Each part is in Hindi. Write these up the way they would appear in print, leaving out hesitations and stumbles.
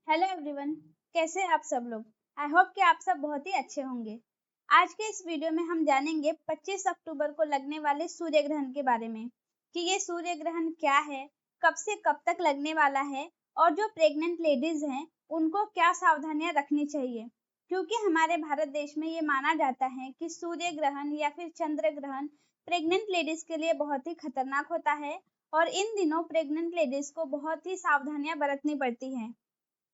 हेलो एवरीवन, कैसे हैं आप सब लोग। आई होप कि आप सब बहुत ही अच्छे होंगे। आज के इस वीडियो में हम जानेंगे 25 अक्टूबर को लगने वाले सूर्य ग्रहण के बारे में कि ये सूर्य ग्रहण क्या है, कब से कब तक लगने वाला है और जो प्रेग्नेंट लेडीज हैं उनको क्या सावधानियां रखनी चाहिए। क्योंकि हमारे भारत देश में ये माना जाता है कि सूर्य ग्रहण या फिर चंद्र ग्रहण प्रेग्नेंट लेडीज के लिए बहुत ही खतरनाक होता है और इन दिनों प्रेग्नेंट लेडीज को बहुत ही सावधानियां बरतनी पड़ती हैं।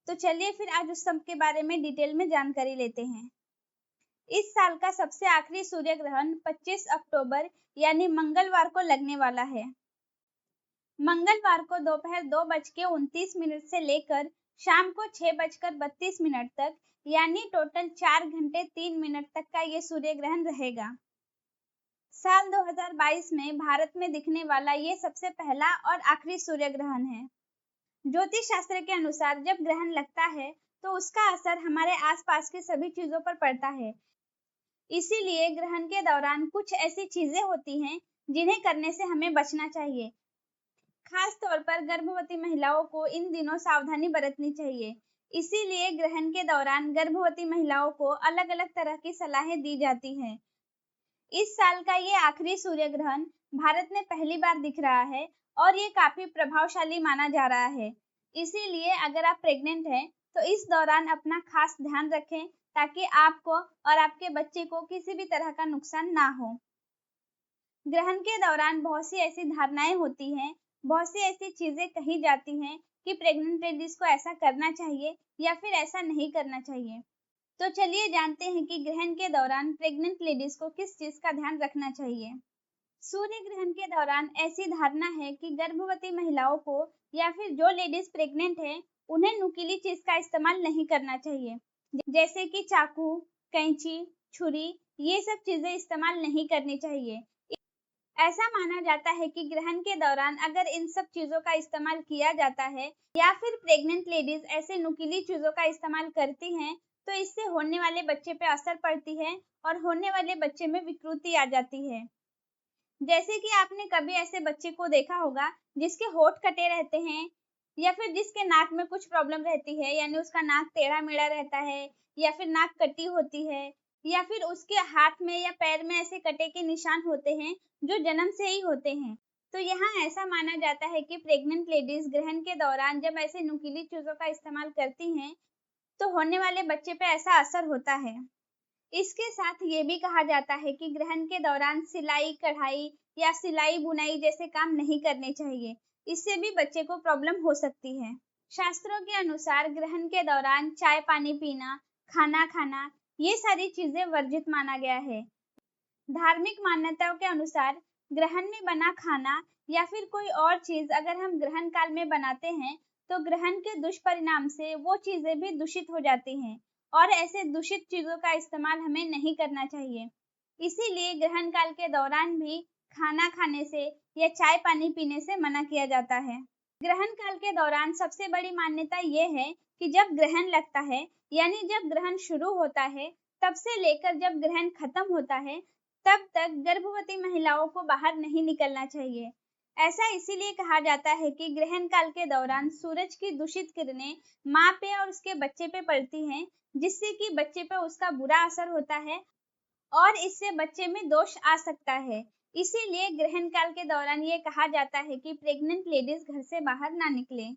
तो चलिए फिर आज उस सब के बारे में डिटेल में जानकारी लेते हैं। इस साल का सबसे आखिरी सूर्य ग्रहण 25 अक्टूबर यानी मंगलवार को लगने वाला है। मंगलवार को दोपहर 2:29 से लेकर शाम को 6:32 तक यानी टोटल 4 घंटे 3 मिनट तक का ये सूर्य ग्रहण रहेगा। साल 2022 में भारत में दिखने वाला ये सबसे पहला और आखिरी सूर्य ग्रहण है। ज्योतिष शास्त्र के अनुसार जब ग्रहण लगता है तो उसका असर हमारे आसपास की सभी चीजों पर पड़ता है। इसीलिए ग्रहण के दौरान कुछ ऐसी चीजें होती हैं जिन्हें करने से हमें बचना चाहिए। खास तौर पर गर्भवती महिलाओं को इन दिनों सावधानी बरतनी चाहिए। इसीलिए ग्रहण के दौरान गर्भवती महिलाओं को अलग अलग तरह की सलाहें दी जाती हैं। इस साल का ये आखिरी सूर्य ग्रहण भारत में पहली बार दिख रहा है और ये काफी प्रभावशाली माना जा रहा है। इसीलिए अगर आप प्रेग्नेंट हैं तो इस दौरान अपना खास ध्यान रखें ताकि आपको और आपके बच्चे को किसी भी तरह का नुकसान ना हो। ग्रहण के दौरान बहुत सी ऐसी धारणाएं होती हैं, बहुत सी ऐसी चीजें कही जाती हैं कि प्रेग्नेंट लेडीज को ऐसा करना चाहिए या फिर ऐसा नहीं करना चाहिए। तो चलिए जानते हैं कि ग्रहण के दौरान प्रेग्नेंट लेडीज को किस चीज का ध्यान रखना चाहिए। सूर्य ग्रहण के दौरान ऐसी धारणा है कि गर्भवती महिलाओं को या फिर जो लेडीज प्रेग्नेंट है उन्हें नुकीली चीज का इस्तेमाल नहीं करना चाहिए, जैसे कि चाकू, कैंची, छुरी, ये सब चीजें इस्तेमाल नहीं करनी चाहिए। ऐसा माना जाता है कि ग्रहण के दौरान अगर इन सब चीजों का इस्तेमाल किया जाता है या फिर प्रेग्नेंट लेडीज ऐसे नुकीली चीजों का इस्तेमाल करती हैं तो इससे होने वाले बच्चे पे असर पड़ती है और होने वाले बच्चे में विकृति आ जाती है। जैसे कि आपने कभी ऐसे बच्चे को देखा होगा जिसके होंठ कटे रहते हैं या फिर जिसके नाक में कुछ प्रॉब्लम रहती है, यानी उसका नाक टेढ़ा मेढ़ा रहता है या फिर नाक कटी होती है या फिर उसके हाथ में या पैर में ऐसे कटे के निशान होते हैं जो जन्म से ही होते हैं। तो यहाँ ऐसा माना जाता है कि प्रेग्नेंट लेडीज ग्रहण के दौरान जब ऐसे नुकीली चीजों का इस्तेमाल करती हैं तो होने वाले बच्चे पे ऐसा असर होता है। इसके साथ ये भी कहा जाता है कि ग्रहण के दौरान सिलाई कढ़ाई या सिलाई बुनाई जैसे काम नहीं करने चाहिए, इससे भी बच्चे को प्रॉब्लम हो सकती है। शास्त्रों के अनुसार ग्रहण के दौरान चाय पानी पीना, खाना खाना, ये सारी चीजें वर्जित माना गया है। धार्मिक मान्यताओं के अनुसार ग्रहण में बना खाना या फिर कोई और चीज अगर हम ग्रहण काल में बनाते हैं तो ग्रहण के दुष्परिणाम से वो चीजें भी दूषित हो जाती हैं और ऐसे दूषित चीजों का इस्तेमाल हमें नहीं करना चाहिए। इसीलिए ग्रहण काल के दौरान भी खाना खाने से या चाय पानी पीने से मना किया जाता है। ग्रहण काल के दौरान सबसे बड़ी मान्यता ये है कि जब ग्रहण लगता है यानी जब ग्रहण शुरू होता है तब से लेकर जब ग्रहण खत्म होता है तब तक गर्भवती महिलाओं को बाहर नहीं निकलना चाहिए। ऐसा इसीलिए कहा जाता है कि ग्रहण काल के दौरान सूरज की दूषित किरणें माँ पे और उसके बच्चे पे पड़ती हैं, जिससे कि बच्चे पे उसका बुरा असर होता है और इससे बच्चे में दोष आ सकता है। इसीलिए ग्रहण काल के दौरान ये कहा जाता है कि प्रेग्नेंट लेडीज घर से बाहर ना निकले।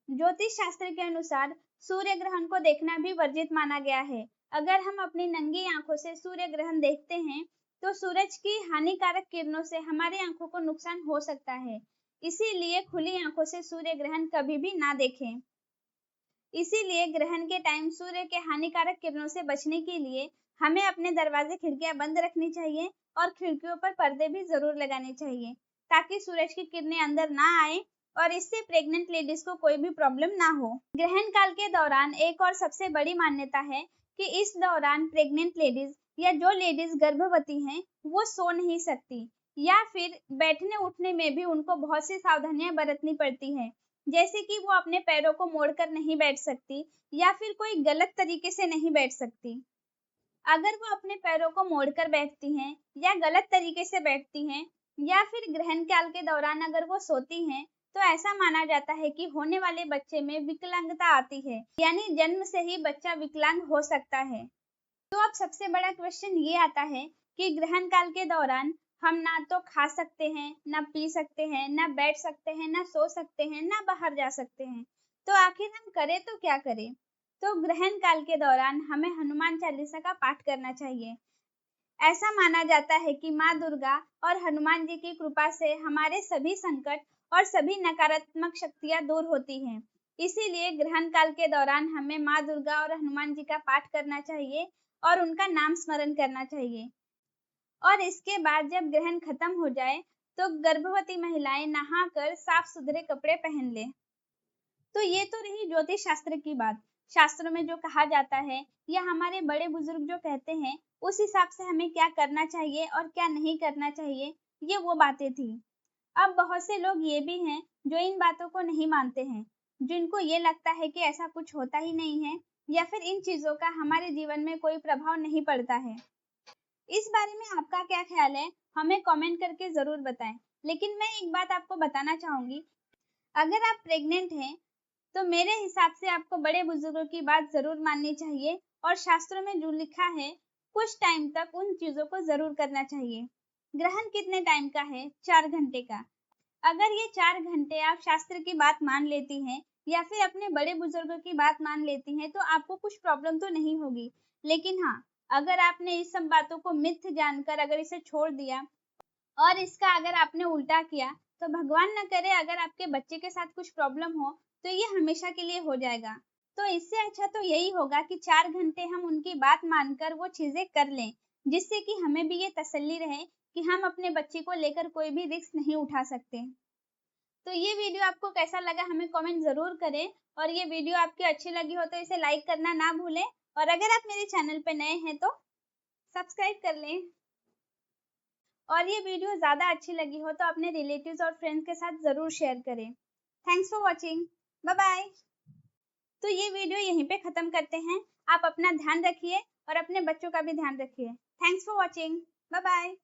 ज्योतिष शास्त्र के अनुसार सूर्य ग्रहण को देखना भी वर्जित माना गया है। अगर हम अपनी नंगी आंखों से सूर्य ग्रहण देखते हैं तो सूरज की हानिकारक किरणों से हमारी आंखों को नुकसान हो सकता है। इसीलिए खुली आंखों से सूर्य ग्रहण कभी भी ना देखें। इसीलिए ग्रहण के टाइम सूर्य के हानिकारक किरणों से बचने के लिए हमें अपने दरवाजे खिड़कियां बंद रखनी चाहिए और खिड़कियों पर पर्दे भी जरूर लगाने चाहिए ताकि सूरज की किरणें अंदर ना आए और इससे प्रेग्नेंट लेडीज को कोई भी प्रॉब्लम ना हो। ग्रहण काल के दौरान एक और सबसे बड़ी मान्यता है कि इस दौरान प्रेग्नेंट लेडीज या जो लेडीज गर्भवती हैं वो सो नहीं सकती या फिर बैठने उठने में भी उनको बहुत सी सावधानियां बरतनी पड़ती हैं, जैसे कि वो अपने पैरों को मोड़कर नहीं बैठ सकती या फिर कोई गलत तरीके से नहीं बैठ सकती। अगर वो अपने पैरों को मोड़कर बैठती हैं या गलत तरीके से बैठती हैं या फिर ग्रहण काल के दौरान अगर वो सोती हैं तो ऐसा माना जाता है कि होने वाले बच्चे में विकलांगता आती है, यानी जन्म से ही बच्चा विकलांग हो सकता है। तो अब सबसे बड़ा क्वेश्चन ये आता है कि ग्रहण काल के दौरान हम ना तो खा सकते हैं, ना पी सकते हैं, ना बैठ सकते हैं, ना सो सकते हैं, ना बाहर जा सकते हैं। तो आखिर हम करें तो क्या करें? तो ग्रहण काल के दौरान हमें हनुमान चालीसा का पाठ करना चाहिए। ऐसा माना जाता है कि माँ दुर्गा और हनुमान जी की कृपा से हमारे सभी संकट और सभी नकारात्मक शक्तियां दूर होती हैं। इसीलिए ग्रहण काल के दौरान हमें माँ दुर्गा और हनुमान जी का पाठ करना चाहिए और उनका नाम स्मरण करना चाहिए। और इसके बाद जब ग्रहण खत्म हो जाए तो गर्भवती महिलाएं नहाकर साफ सुथरे कपड़े पहन लें। तो ये तो रही ज्योतिष शास्त्र की बात। शास्त्रों में जो कहा जाता है या हमारे बड़े बुजुर्ग जो कहते हैं, उस हिसाब से हमें क्या करना चाहिए और क्या नहीं करना चाहिए, ये वो बातें थी। अब बहुत से लोग ये भी हैं जो इन बातों को नहीं मानते हैं, जिनको ये लगता है कि ऐसा कुछ होता ही नहीं है या फिर इन चीजों का हमारे जीवन में कोई प्रभाव नहीं पड़ता है। इस बारे में आपका क्या ख्याल है, हमें कमेंट करके जरूर बताएं। लेकिन मैं एक बात आपको बताना चाहूंगी, अगर आप प्रेग्नेंट हैं तो मेरे हिसाब से आपको बड़े बुजुर्गों की बात जरूर माननी चाहिए और शास्त्रों में जो लिखा है कुछ टाइम तक उन चीजों को जरूर करना चाहिए। ग्रहण कितने टाइम का है? 4 घंटे का। अगर ये 4 घंटे आप शास्त्र की बात मान लेती हैं या फिर अपने बड़े बुजुर्गों की बात मान लेती हैं तो आपको कुछ प्रॉब्लम तो नहीं होगी। लेकिन हाँ, अगर आपने इस सब बातों को मिथ्य जानकर अगर इसे छोड़ दिया और इसका अगर आपने उल्टा किया तो भगवान न करे अगर आपके बच्चे के साथ कुछ प्रॉब्लम हो तो ये हमेशा के लिए हो जाएगा। तो इससे अच्छा तो यही होगा कि 4 घंटे हम उनकी बात मानकर वो चीजें कर लें, जिससे कि हमें भी ये तसल्ली रहे कि हम अपने बच्चे को लेकर कोई भी रिस्क नहीं उठा सकते। तो ये वीडियो आपको कैसा लगा हमें कमेंट जरूर करें, और ये वीडियो आपकी अच्छी लगी हो तो इसे लाइक करना ना भूलें, और अगर आप मेरे चैनल पर नए हैं तो सब्सक्राइब कर लें। और ये वीडियो ज़्यादा अच्छी लगी हो तो अपने रिलेटिव्स और फ्रेंड्स के साथ ज़रूर शेयर करें। Thanks for watching. Bye bye. तो ये वीडियो यहीं पे ख़त्म करते हैं। आप अपना ध्यान रखिए और अपने बच्चों का भी ध्यान रखिए। Thanks for watching. Bye bye.